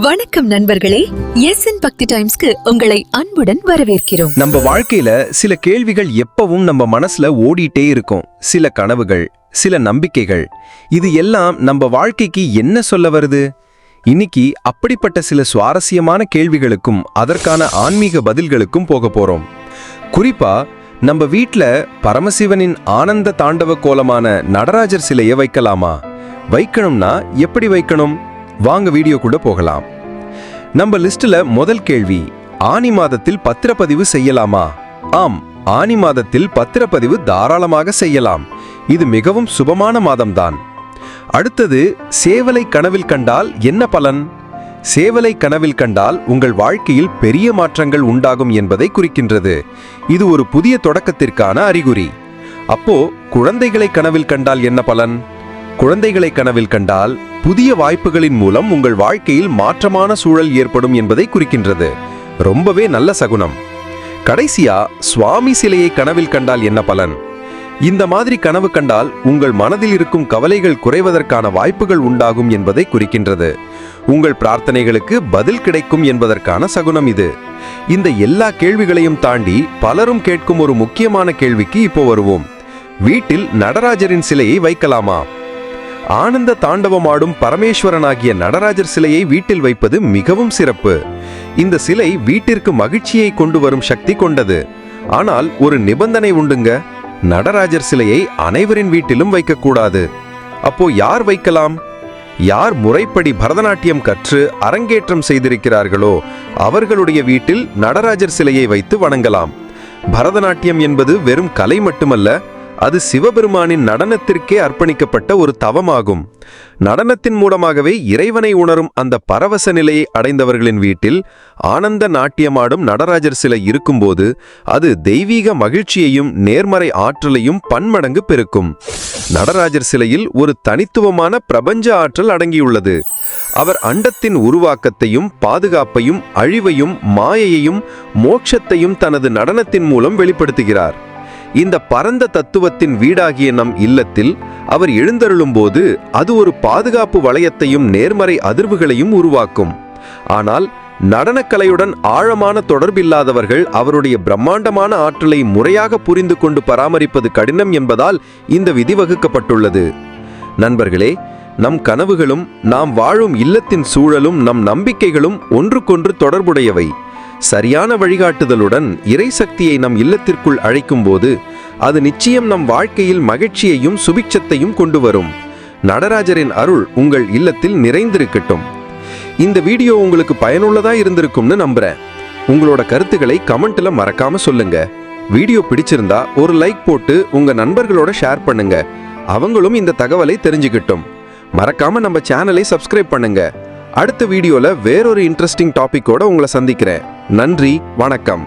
வணக்கம் நண்பர்களே, எஸ்என் பக்தி டைம்ஸ்க்கு உங்களை அன்புடன் வரவேற்கிறோம். நம்ம வாழ்க்கையில சில கேள்விகள் எப்பவும் நம்ம மனசுல ஓடிட்டே இருக்கும். சில கனவுகள், சில நம்பிக்கைகள், இது எல்லாம் நம்ம வாழ்க்கைக்கு என்ன சொல்ல வருது? இன்னைக்கு அப்படிப்பட்ட சில சுவாரஸ்யமான கேள்விகளுக்கும் அதற்கான ஆன்மீக பதில்களுக்கும் போக போறோம். குறிப்பா நம்ம வீட்ல பரமசிவனின் ஆனந்த தாண்டவ கோலமான நடராஜர் சிலையை வைக்கலாமா? வைக்கணும்னா எப்படி வைக்கணும்? வாங்க வீடியோக்குள்ள போகலாம். நம்ம லிஸ்ட்ல முதல் கேள்வி, ஆனி மாதத்தில் பத்திரப்பதிவு செய்யலாமா? ஆம், ஆனி மாதத்தில் பத்திரப்பதிவு தாராளமாக செய்யலாம். இது மிகவும் சுபமான மாதம்தான். அடுத்தது, சேவலை கனவில் கண்டால் என்ன பலன்? சேவலை கனவில் கண்டால் உங்கள் வாழ்க்கையில் பெரிய மாற்றங்கள் உண்டாகும் என்பதை குறிக்கின்றது. இது ஒரு புதிய தொடக்கத்திற்கான அறிகுறி. அப்போ குழந்தைகளை கனவில் கண்டால் என்ன பலன்? குழந்தைகளை கனவில் கண்டால் புதிய வாய்ப்புகளின் மூலம் உங்கள் வாழ்க்கையில் மாற்றமான சூழல் ஏற்படும் என்பதை குறிக்கின்றது. ரொம்பவே நல்ல சகுனம். கடைசியா, சுவாமி சிலையை கனவில் கண்டால் என்ன பலன்? இந்த மாதிரி கனவு கண்டால் உங்கள் மனதில் இருக்கும் கவலைகள் குறைவதற்கான வாய்ப்புகள் உண்டாகும் என்பதை குறிக்கின்றது. உங்கள் பிரார்த்தனைகளுக்கு பதில் கிடைக்கும் என்பதற்கான சகுனம் இது. இந்த எல்லா கேள்விகளையும் தாண்டி பலரும் கேட்கும் ஒரு முக்கியமான கேள்விக்கு இப்போ வருவோம். வீட்டில் நடராஜரின் சிலையை வைக்கலாமா? ஆனந்த தாண்டவமாடும் பரமேஸ்வரனாகிய நடராஜர் சிலையை வீட்டில் வைப்பது மிகவும் சிறப்பு. இந்த சிலை வீட்டிற்கு மகிழ்ச்சியை கொண்டு வரும் சக்தி கொண்டது. ஆனால் ஒரு நிபந்தனை உண்டுங்க. நடராஜர் சிலையை அனைவரின் வீட்டிலும் வைக்கக்கூடாது. அப்போ யார் வைக்கலாம்? யார் முறைப்படி பரதநாட்டியம் கற்று அரங்கேற்றம் செய்திருக்கிறார்களோ அவர்களுடைய வீட்டில் நடராஜர் சிலையை வைத்து வணங்கலாம். பரதநாட்டியம் என்பது வெறும் கலை மட்டுமல்ல, அது சிவபெருமானின் நடனத்திற்கே அர்ப்பணிக்கப்பட்ட ஒரு தவமாகும். நடனத்தின் மூலமாகவே இறைவனை உணரும் அந்த பரவச நிலையை அடைந்தவர்களின் வீட்டில் ஆனந்த நாட்டியமாடும் நடராஜர் சிலை இருக்கும்போது அது தெய்வீக மகிழ்ச்சியையும் நேர்மறை ஆற்றலையும் பன்மடங்கு பெருக்கும். நடராஜர் சிலையில் ஒரு தனித்துவமான பிரபஞ்ச ஆற்றல் அடங்கியுள்ளது. அவர் அண்டத்தின் உருவாக்கத்தையும் பாதுகாப்பையும் அழிவையும் மாயையையும் மோட்சத்தையும் தனது நடனத்தின் மூலம் வெளிப்படுத்துகிறார். இந்த பரந்த தத்துவத்தின் வீடாகிய நம் இல்லத்தில் அவர் எழுந்தருளும் போது அது ஒரு பாதுகாப்பு வளையத்தையும் நேர்மறை அதிர்வுகளையும் உருவாக்கும். ஆனால் நடனக்கலையுடன் ஆழமான தொடர்பில்லாதவர்கள் அவருடைய பிரம்மாண்டமான ஆற்றலை முறையாக புரிந்து கொண்டு பராமரிப்பது கடினம் என்பதால் இந்த விதி வகுக்கப்பட்டுள்ளது. நண்பர்களே, நம் கனவுகளும் நாம் வாழும் இல்லத்தின் சூழலும் நம் நம்பிக்கைகளும் ஒன்றுக்கொன்று தொடர்புடையவை. சரியான வழிகாட்டுதலுடன் இறை சக்தியை நம் இல்லத்திற்குள் அழைக்கும் போது அது நிச்சயம் நம் வாழ்க்கையில் மகிழ்ச்சியையும் சுபிட்சத்தையும் கொண்டு வரும். நடராஜரின் அருள் உங்கள் இல்லத்தில் நிறைந்திருக்கட்டும். இந்த வீடியோ உங்களுக்கு பயனுள்ளதா இருந்திருக்கும்னு நம்புறேன். உங்களோட கருத்துக்களை கமெண்ட்ல மறக்காம சொல்லுங்க. வீடியோ பிடிச்சிருந்தா ஒரு லைக் போட்டு உங்க நண்பர்களோட ஷேர் பண்ணுங்க. அவங்களும் இந்த தகவலை தெரிஞ்சுக்கிட்டும். மறக்காம நம்ம சேனலை சப்ஸ்கிரைப் பண்ணுங்க. அடுத்த வீடியோல வேறொரு இன்ட்ரெஸ்டிங் டாபிக்கோட உங்களை சந்திக்கிறேன். நன்றி, வணக்கம்.